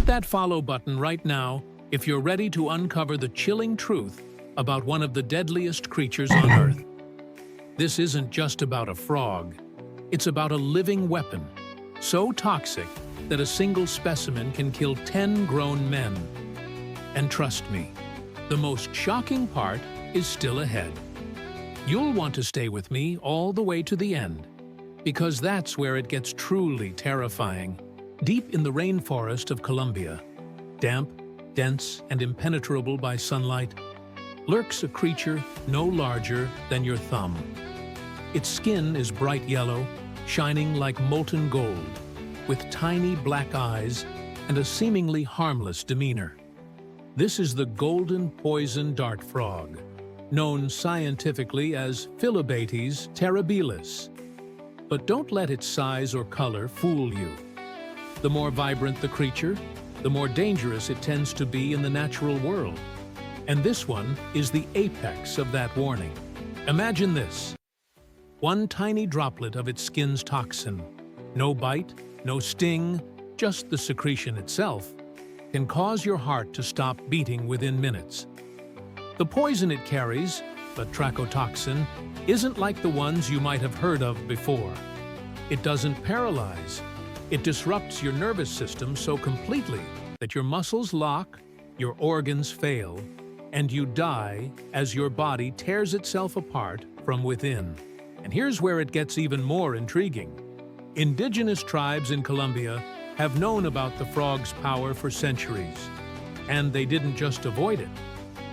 that follow button right now if you're ready to uncover the chilling truth about one of the deadliest creatures on Earth. This isn't just about a frog. It's about a living weapon, so toxic that a single specimen can kill 10 grown men. And trust me, the most shocking part is still ahead. You'll want to stay with me all the way to the end, because that's where it gets truly terrifying. Deep in the rainforest of Colombia, damp, dense, and impenetrable by sunlight, lurks a creature no larger than your thumb. Its skin is bright yellow, shining like molten gold, with tiny black eyes and a seemingly harmless demeanor. This is the golden poison dart frog, known scientifically as Phyllobates terribilis. But don't let its size or color fool you. The more vibrant the creature, the more dangerous it tends to be in the natural world. And this one is the apex of that warning. Imagine this. One tiny droplet of its skin's toxin, no bite, no sting, just the secretion itself, can cause your heart to stop beating within minutes. The poison it carries, Batrachotoxin, isn't like the ones you might have heard of before. It doesn't paralyze. It disrupts your nervous system so completely that your muscles lock, your organs fail, and you die as your body tears itself apart from within. And here's where it gets even more intriguing. Indigenous tribes in Colombia have known about the frog's power for centuries. And they didn't just avoid it,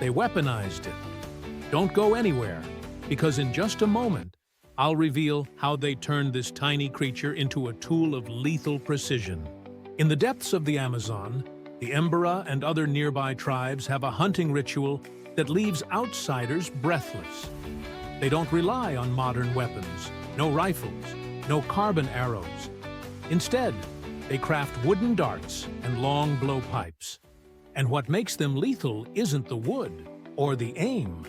they weaponized it. Don't go anywhere, because in just a moment, I'll reveal how they turned this tiny creature into a tool of lethal precision. In the depths of the Amazon, the Embera and other nearby tribes have a hunting ritual that leaves outsiders breathless. They don't rely on modern weapons, no rifles, no carbon arrows. Instead, they craft wooden darts and long blowpipes. And what makes them lethal isn't the wood or the aim,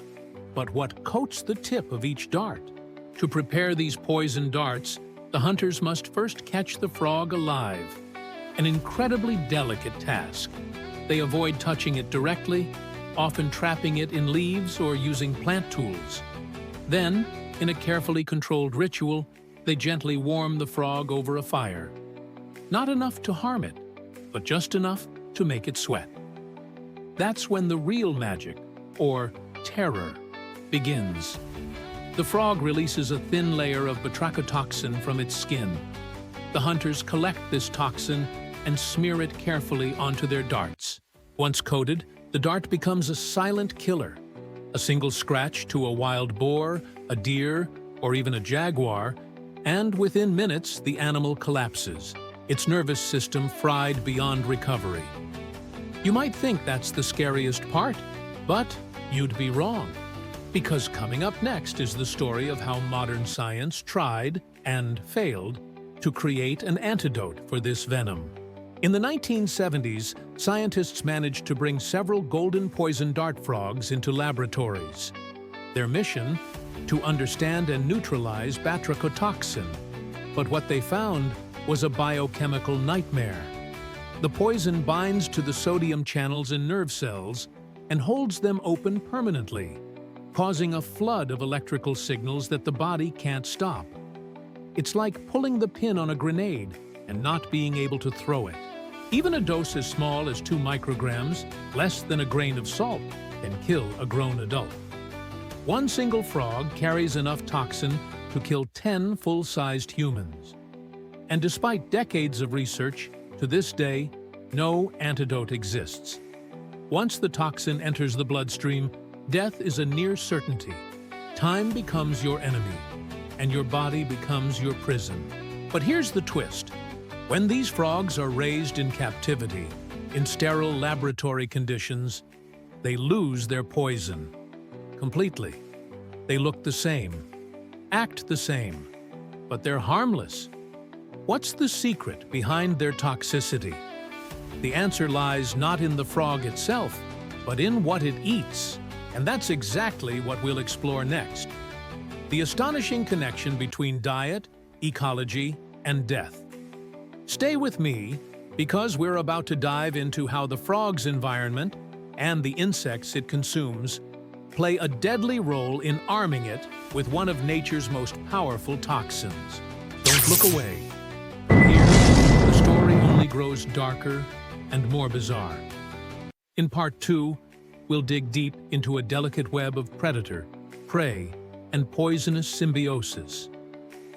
but what coats the tip of each dart. To prepare these poison darts, the hunters must first catch the frog alive, an incredibly delicate task. They avoid touching it directly, often trapping it in leaves or using plant tools. Then, in a carefully controlled ritual, they gently warm the frog over a fire. Not enough to harm it, but just enough to make it sweat. That's when the real magic, or terror, begins. The frog releases a thin layer of batrachotoxin from its skin. The hunters collect this toxin and smear it carefully onto their darts. Once coated, the dart becomes a silent killer. A single scratch to a wild boar, a deer, or even a jaguar, and within minutes the animal collapses, its nervous system fried beyond recovery. You might think that's the scariest part, but you'd be wrong. Because coming up next is the story of how modern science tried, and failed, to create an antidote for this venom. In the 1970s, scientists managed to bring several golden poison dart frogs into laboratories. Their mission? To understand and neutralize batrachotoxin. But what they found was a biochemical nightmare. The poison binds to the sodium channels in nerve cells and holds them open permanently, causing a flood of electrical signals that the body can't stop. It's like pulling the pin on a grenade and not being able to throw it. Even a dose as small as 2 micrograms, less than a grain of salt, can kill a grown adult. One single frog carries enough toxin to kill 10 full-sized humans. And despite decades of research, to this day, no antidote exists. Once the toxin enters the bloodstream, death is a near certainty. Time becomes your enemy, and your body becomes your prison. But here's the twist. When these frogs are raised in captivity, in sterile laboratory conditions, they lose their poison completely. They look the same, act the same, but they're harmless. What's the secret behind their toxicity? The answer lies not in the frog itself, but in what it eats. And that's exactly what we'll explore next. The astonishing connection between diet, ecology, and death. Stay with me, Because we're about to dive into how the frog's environment and the insects it consumes play a deadly role in arming it with one of nature's most powerful toxins. Don't look away. From here, the story only grows darker and more bizarre. In Part 2, we'll dig deep into a delicate web of predator, prey, and poisonous symbiosis,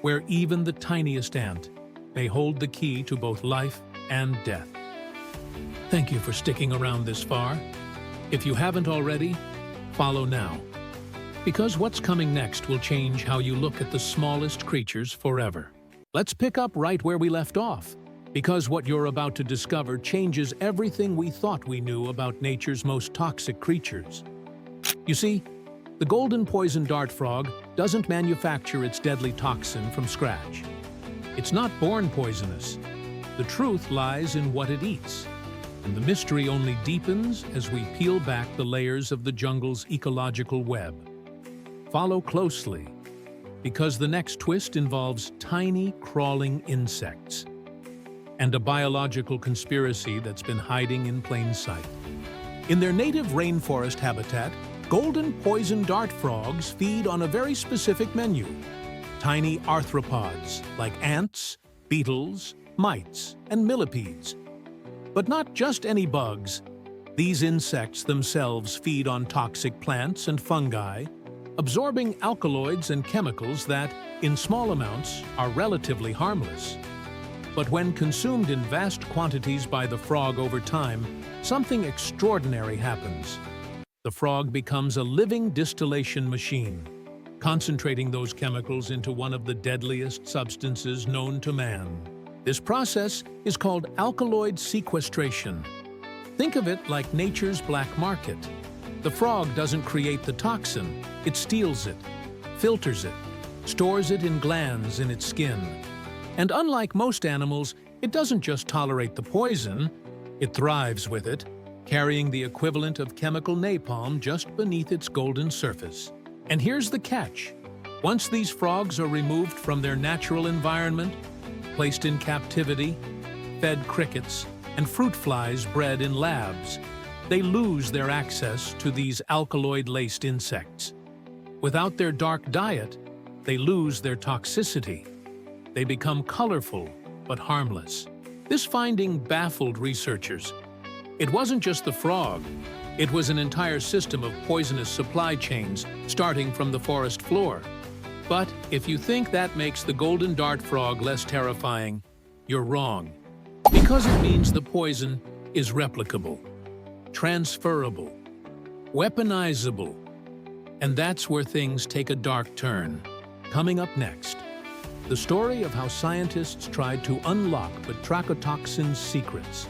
where even the tiniest ant may hold the key to both life and death. Thank you for sticking around this far. If you haven't already, follow now, because what's coming next will change how you look at the smallest creatures forever. Let's pick up right where we left off, because what you're about to discover changes everything we thought we knew about nature's most toxic creatures. You see, the golden poison dart frog doesn't manufacture its deadly toxin from scratch. It's not born poisonous. The truth lies in what it eats, and the mystery only deepens as we peel back the layers of the jungle's ecological web. Follow closely, because the next twist involves tiny, crawling insects and a biological conspiracy that's been hiding in plain sight. In their native rainforest habitat, golden poison dart frogs feed on a very specific menu: tiny arthropods like ants, beetles, mites, and millipedes. But not just any bugs. These insects themselves feed on toxic plants and fungi, absorbing alkaloids and chemicals that, in small amounts, are relatively harmless. But when consumed in vast quantities by the frog over time, something extraordinary happens. The frog becomes a living distillation machine, concentrating those chemicals into one of the deadliest substances known to man. This process is called alkaloid sequestration. Think of it like nature's black market. The frog doesn't create the toxin, it steals it, filters it, stores it in glands in its skin. And unlike most animals, it doesn't just tolerate the poison, it thrives with it, carrying the equivalent of chemical napalm just beneath its golden surface. And here's the catch. Once these frogs are removed from their natural environment, placed in captivity, fed crickets, and fruit flies bred in labs, they lose their access to these alkaloid-laced insects. Without their dark diet, they lose their toxicity. They become colorful but harmless. This finding baffled researchers. It wasn't just the frog. It was an entire system of poisonous supply chains starting from the forest floor. But if you think that makes the golden dart frog less terrifying, you're wrong. Because it means the poison is replicable, transferable, weaponizable. And that's where things take a dark turn. Coming up next, the story of how scientists tried to unlock Batrachotoxin's secrets.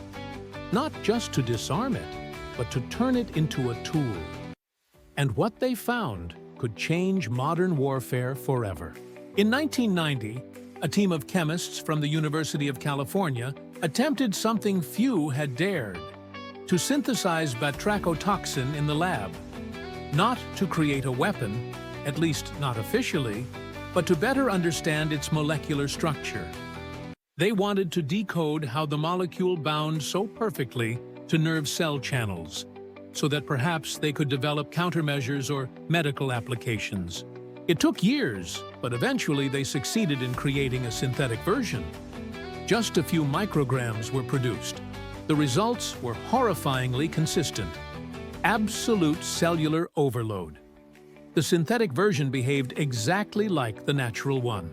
Not just to disarm it, but to turn it into a tool. And what they found could change modern warfare forever. In 1990, a team of chemists from the University of California attempted something few had dared: to synthesize batrachotoxin in the lab. Not to create a weapon, at least not officially, but to better understand its molecular structure. They wanted to decode how the molecule bound so perfectly to nerve cell channels, so that perhaps they could develop countermeasures or medical applications. It took years, but eventually they succeeded in creating a synthetic version. Just a few micrograms were produced. The results were horrifyingly consistent. Absolute cellular overload. The synthetic version behaved exactly like the natural one,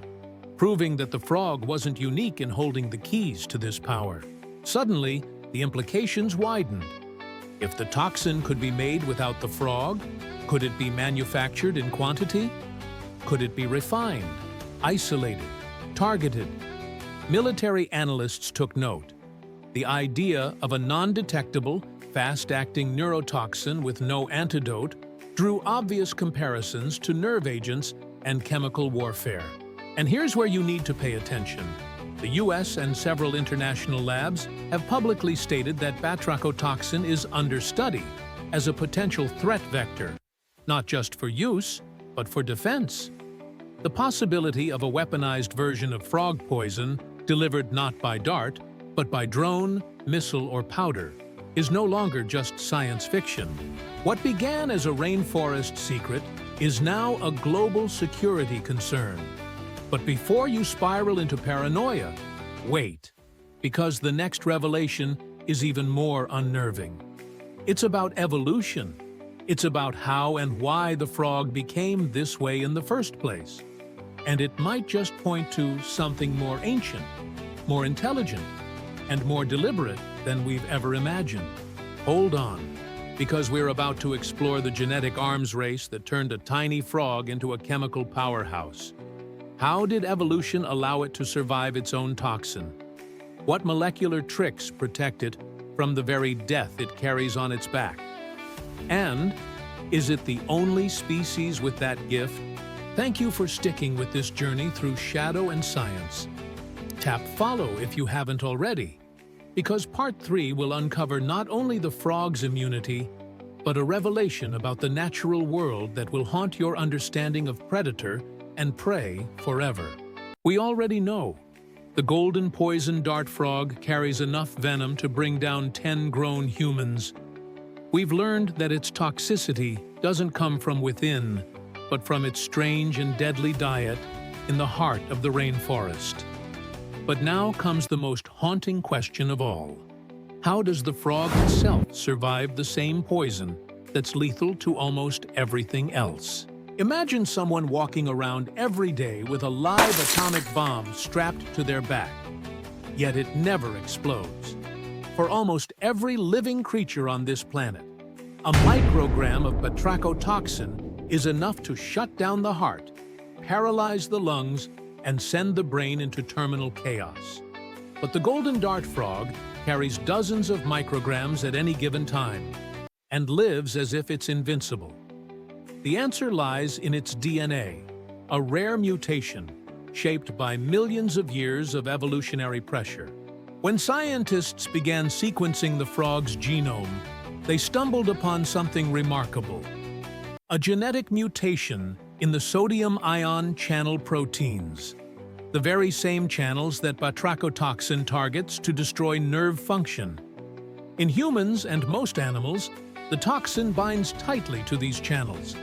proving that the frog wasn't unique in holding the keys to this power. Suddenly, the implications widened. If the toxin could be made without the frog, could it be manufactured in quantity? Could it be refined, isolated, targeted? Military analysts took note. The idea of a non-detectable, fast-acting neurotoxin with no antidote drew obvious comparisons to nerve agents and chemical warfare. And here's where you need to pay attention. The US and several international labs have publicly stated that batrachotoxin is under study as a potential threat vector, not just for use, but for defense. The possibility of a weaponized version of frog poison, delivered not by dart, but by drone, missile, or powder, is no longer just science fiction. What began as a rainforest secret is now a global security concern. But before you spiral into paranoia, wait, because the next revelation is even more unnerving. It's about evolution. It's about how and why the frog became this way in the first place. And it might just point to something more ancient, more intelligent, and more deliberate than we've ever imagined. Hold on, because we're about to explore the genetic arms race that turned a tiny frog into a chemical powerhouse. How did evolution allow it to survive its own toxin? What molecular tricks protect it from the very death it carries on its back? And is it the only species with that gift? Thank you for sticking with this journey through shadow and science. Tap follow if you haven't already, because Part 3 will uncover not only the frog's immunity, but a revelation about the natural world that will haunt your understanding of predator and prey forever. We already know the golden poison dart frog carries enough venom to bring down 10 grown humans. We've learned that its toxicity doesn't come from within, but from its strange and deadly diet in the heart of the rainforest. But now comes the most haunting question of all. How does the frog itself survive the same poison that's lethal to almost everything else? Imagine someone walking around every day with a live atomic bomb strapped to their back, yet it never explodes. For almost every living creature on this planet, a microgram of batrachotoxin is enough to shut down the heart, paralyze the lungs, and send the brain into terminal chaos. But the golden dart frog carries dozens of micrograms at any given time and lives as if it's invincible. The answer lies in its DNA, a rare mutation shaped by millions of years of evolutionary pressure. When scientists began sequencing the frog's genome, they stumbled upon something remarkable: a genetic mutation in the sodium ion channel proteins, the very same channels that batrachotoxin targets to destroy nerve function. In humans and most animals, the toxin binds tightly to these channels,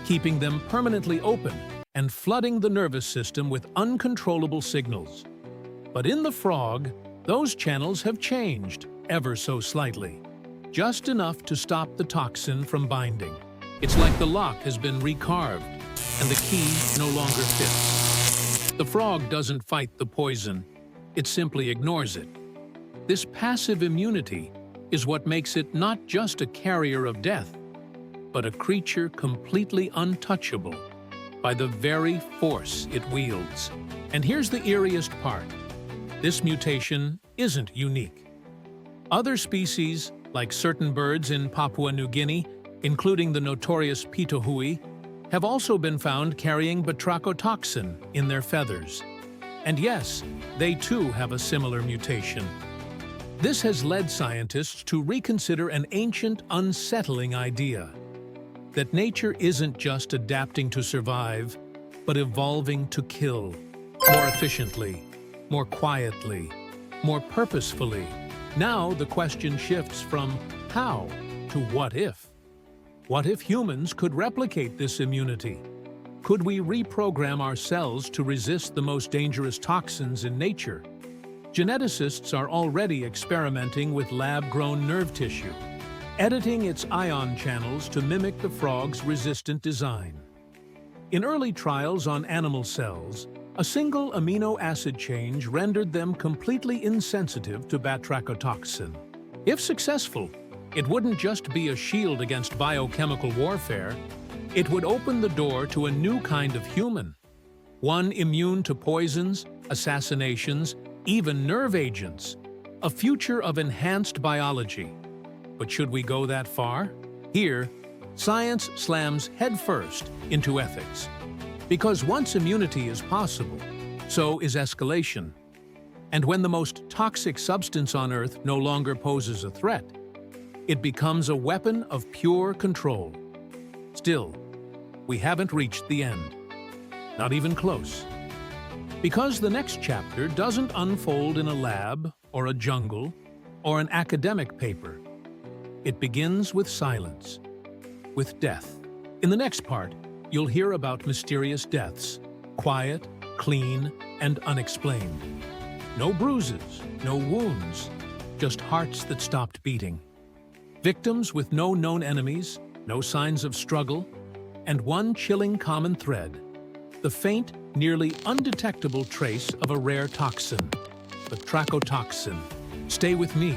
keeping them permanently open and flooding the nervous system with uncontrollable signals. But in the frog, those channels have changed ever so slightly, just enough to stop the toxin from binding. It's like the lock has been recarved and the key no longer fits. The frog doesn't fight the poison, it simply ignores it. This passive immunity is what makes it not just a carrier of death, but a creature completely untouchable by the very force it wields. And here's the eeriest part: this mutation isn't unique. Other species, like certain birds in Papua New Guinea, including the notorious pitohui, have also been found carrying batrachotoxin in their feathers. And yes, they too have a similar mutation. This has led scientists to reconsider an ancient, unsettling idea: that nature isn't just adapting to survive, but evolving to kill, more efficiently, more quietly, more purposefully. Now the question shifts from how to what if. What if humans could replicate this immunity? Could we reprogram ourselves to resist the most dangerous toxins in nature? Geneticists are already experimenting with lab-grown nerve tissue, editing its ion channels to mimic the frog's resistant design. In early trials on animal cells, a single amino acid change rendered them completely insensitive to batrachotoxin. If successful, it wouldn't just be a shield against biochemical warfare, it would open the door to a new kind of human, one immune to poisons, assassinations, even nerve agents, a future of enhanced biology. But should we go that far? Here, science slams headfirst into ethics. Because once immunity is possible, so is escalation. And when the most toxic substance on Earth no longer poses a threat, it becomes a weapon of pure control. Still, we haven't reached the end. Not even close. Because the next chapter doesn't unfold in a lab or a jungle, or an academic paper. It begins with silence, with death. In the next part, you'll hear about mysterious deaths, quiet, clean, and unexplained. No bruises, no wounds, just hearts that stopped beating. Victims with no known enemies, no signs of struggle, and one chilling common thread: the faint, nearly undetectable trace of a rare toxin, Batrachotoxin. Stay with me,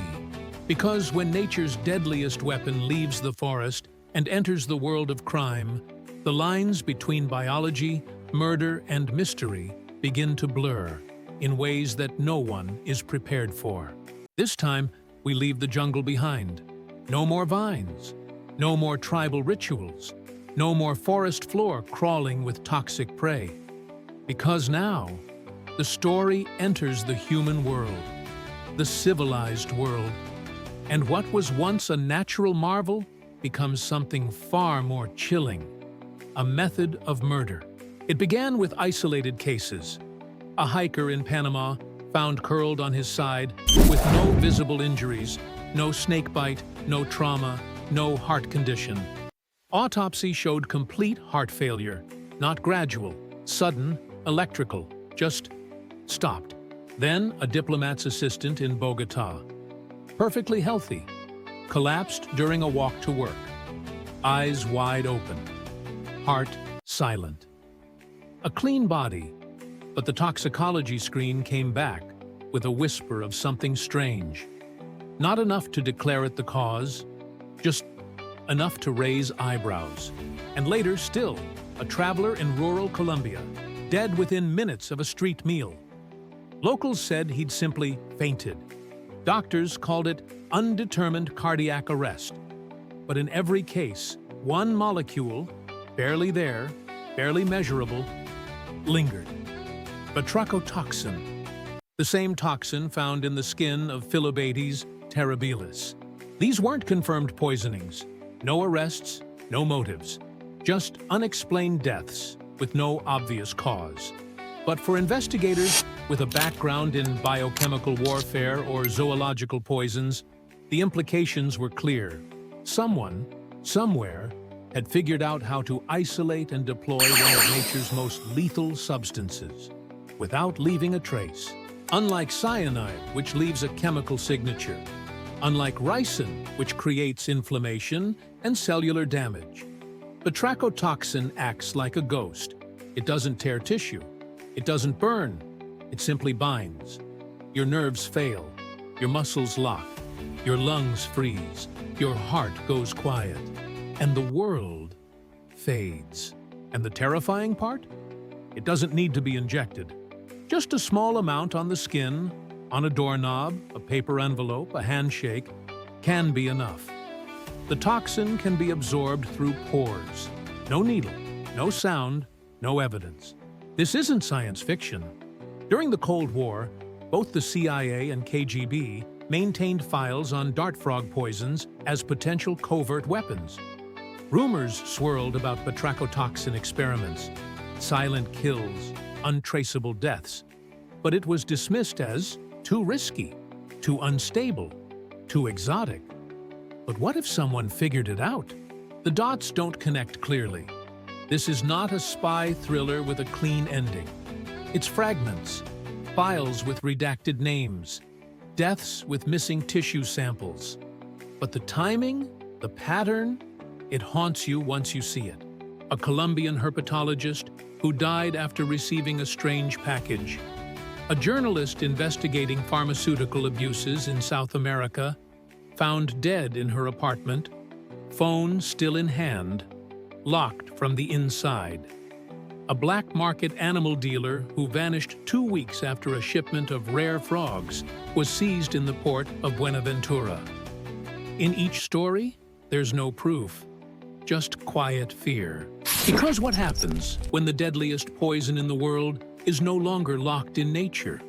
because when nature's deadliest weapon leaves the forest and enters the world of crime, the lines between biology, murder, and mystery begin to blur in ways that no one is prepared for. This time, we leave the jungle behind. No more vines, no more tribal rituals, no more forest floor crawling with toxic prey. Because now, the story enters the human world, the civilized world, and what was once a natural marvel becomes something far more chilling: a method of murder. It began with isolated cases. A hiker in Panama found curled on his side with no visible injuries, no snakebite, no trauma, no heart condition. Autopsy showed complete heart failure, not gradual, sudden, electrical, just stopped. Then a diplomat's assistant in Bogota, perfectly healthy, collapsed during a walk to work, eyes wide open, heart silent. A clean body, but the toxicology screen came back with a whisper of something strange. Not enough to declare it the cause, just enough to raise eyebrows. And later still, a traveler in rural Colombia, dead within minutes of a street meal. Locals said he'd simply fainted. Doctors called it undetermined cardiac arrest. But in every case, one molecule, barely there, barely measurable, lingered. Batrachotoxin, the same toxin found in the skin of Phyllobates terribilis. These weren't confirmed poisonings. No arrests, no motives. Just unexplained deaths with no obvious cause. But for investigators with a background in biochemical warfare or zoological poisons, the implications were clear. Someone, somewhere, had figured out how to isolate and deploy one of nature's most lethal substances without leaving a trace. Unlike cyanide, which leaves a chemical signature. Unlike ricin, which creates inflammation and cellular damage. Batrachotoxin acts like a ghost. It doesn't tear tissue. It doesn't burn. It simply binds. Your nerves fail. Your muscles lock. Your lungs freeze. Your heart goes quiet. And the world fades. And the terrifying part? It doesn't need to be injected. Just a small amount on the skin, on a doorknob, a paper envelope, a handshake, can be enough. The toxin can be absorbed through pores. No needle, no sound, no evidence. This isn't science fiction. During the Cold War, both the CIA and KGB maintained files on dart frog poisons as potential covert weapons. Rumors swirled about batrachotoxin experiments, silent kills, untraceable deaths, but it was dismissed as too risky, too unstable, too exotic. But what if someone figured it out? The dots don't connect clearly. This is not a spy thriller with a clean ending. It's fragments, files with redacted names, deaths with missing tissue samples. But the timing, the pattern, it haunts you once you see it. A Colombian herpetologist who died after receiving a strange package. A journalist investigating pharmaceutical abuses in South America, found dead in her apartment, phone still in hand, locked from the inside. A black market animal dealer who vanished 2 weeks after a shipment of rare frogs was seized in the port of Buenaventura. In each story, there's no proof, just quiet fear. Because what happens when the deadliest poison in the world is no longer locked in nature?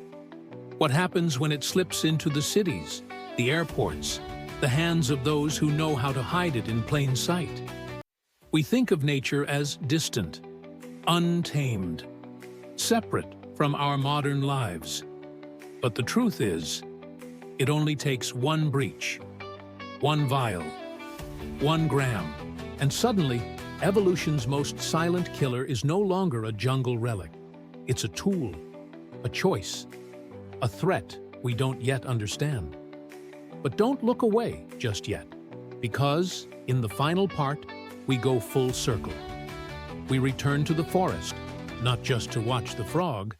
What happens when it slips into the cities, the airports, the hands of those who know how to hide it in plain sight? We think of nature as distant, untamed, separate from our modern lives. But the truth is, It only takes one breach, one vial, 1 gram, and suddenly, evolution's most silent killer is no longer a jungle relic. It's a tool, a choice, a threat we don't yet understand. But don't look away just yet, because, in the final part, we go full circle. We return to the forest, not just to watch the frog,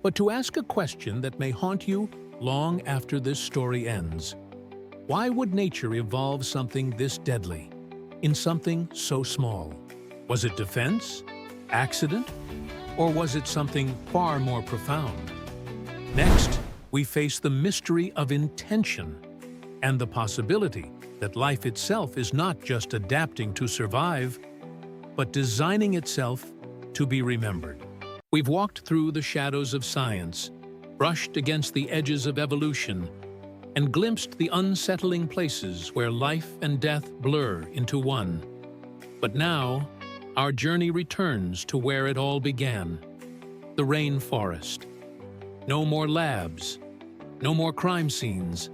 but to ask a question that may haunt you long after this story ends. Why would nature evolve something this deadly in something so small? Was it defense, accident, or was it something far more profound? Next, we face the mystery of intention and the possibility that life itself is not just adapting to survive, but designing itself to be remembered. We've walked through the shadows of science, brushed against the edges of evolution, and glimpsed the unsettling places where life and death blur into one. But now, our journey returns to where it all began, the rainforest. No more labs, no more crime scenes,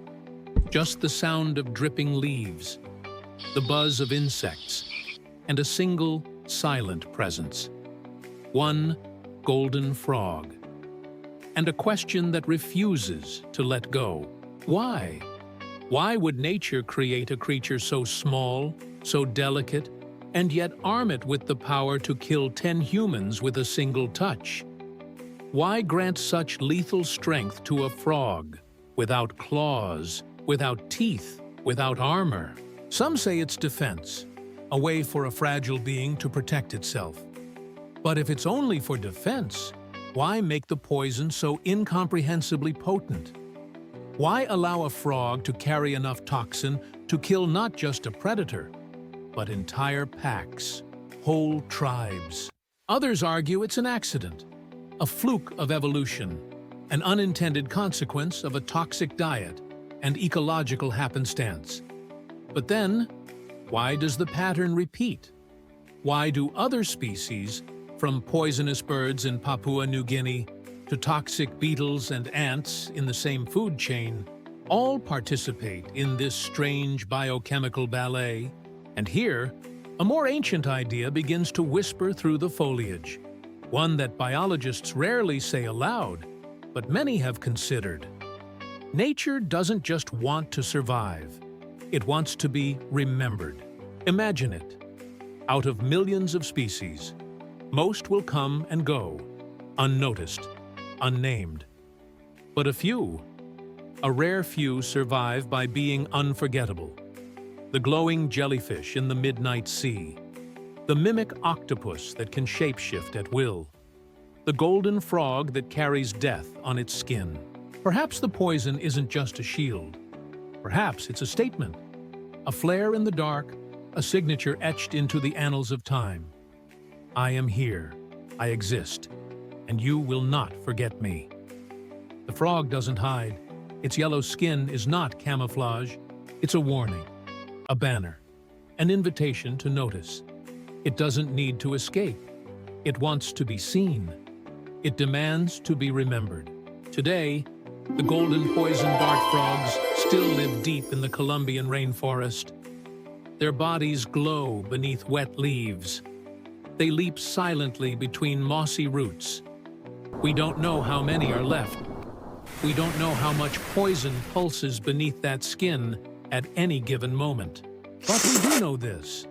just the sound of dripping leaves, the buzz of insects, and a single, silent presence. One golden frog. And a question that refuses to let go. Why? Why would nature create a creature so small, so delicate, and yet arm it with the power to kill 10 humans with a single touch? Why grant such lethal strength to a frog, without claws, without teeth, without armor? Some say it's defense, a way for a fragile being to protect itself. But if it's only for defense, why make the poison so incomprehensibly potent? Why allow a frog to carry enough toxin to kill not just a predator, but entire packs, whole tribes? Others argue it's an accident, a fluke of evolution, an unintended consequence of a toxic diet and ecological happenstance. But then, why does the pattern repeat? Why do other species, from poisonous birds in Papua New Guinea to toxic beetles and ants in the same food chain, all participate in this strange biochemical ballet? And here, a more ancient idea begins to whisper through the foliage, one that biologists rarely say aloud, but many have considered. Nature doesn't just want to survive, it wants to be remembered. Imagine it. Out of millions of species, most will come and go, unnoticed, unnamed. But a rare few survive by being unforgettable. The glowing jellyfish in the midnight sea, the mimic octopus that can shapeshift at will, the golden frog that carries death on its skin. Perhaps the poison isn't just a shield. Perhaps it's a statement, a flare in the dark, a signature etched into the annals of time. I am here, I exist, and you will not forget me. The frog doesn't hide. Its yellow skin is not camouflage. It's a warning, a banner, an invitation to notice. It doesn't need to escape. It wants to be seen. It demands to be remembered. Today, the golden poison dart frogs still live deep in the Colombian rainforest. Their bodies glow beneath wet leaves. They leap silently between mossy roots. We don't know how many are left. We don't know how much poison pulses beneath that skin at any given moment. But we do know this.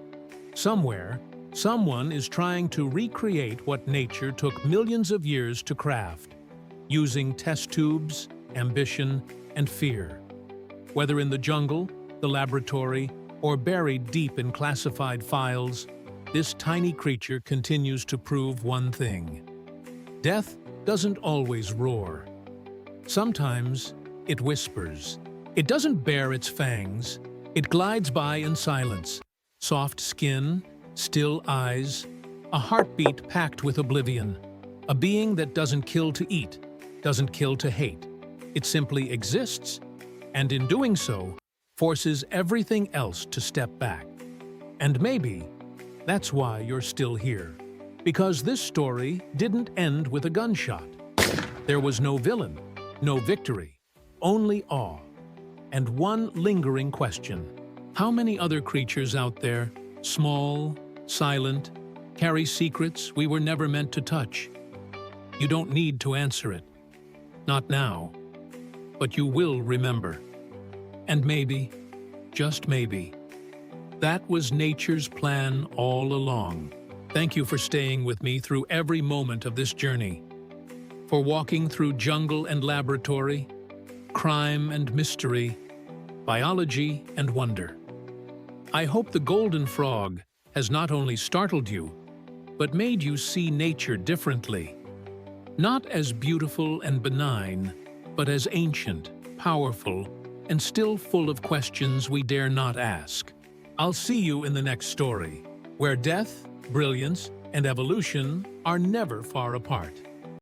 Somewhere, someone is trying to recreate what nature took millions of years to craft, using test tubes, ambition, and fear. Whether in the jungle, the laboratory, or buried deep in classified files, this tiny creature continues to prove one thing. Death doesn't always roar. Sometimes it whispers. It doesn't bare its fangs. It glides by in silence. Soft skin, still eyes, a heartbeat packed with oblivion. A being that doesn't kill to eat, doesn't kill to hate. It simply exists, and in doing so, forces everything else to step back. And maybe that's why you're still here. Because this story didn't end with a gunshot. There was no villain, no victory, only awe. and one lingering question. How many other creatures out there, small, silent, carry secrets we were never meant to touch? You don't need to answer it. Not now. But you will remember. And maybe, just maybe, that was nature's plan all along. Thank you for staying with me through every moment of this journey, for walking through jungle and laboratory, crime and mystery, biology and wonder. I hope the golden frog has not only startled you, but made you see nature differently. Not as beautiful and benign, but as ancient, powerful, and still full of questions we dare not ask. I'll see you in the next story, where death, brilliance, and evolution are never far apart.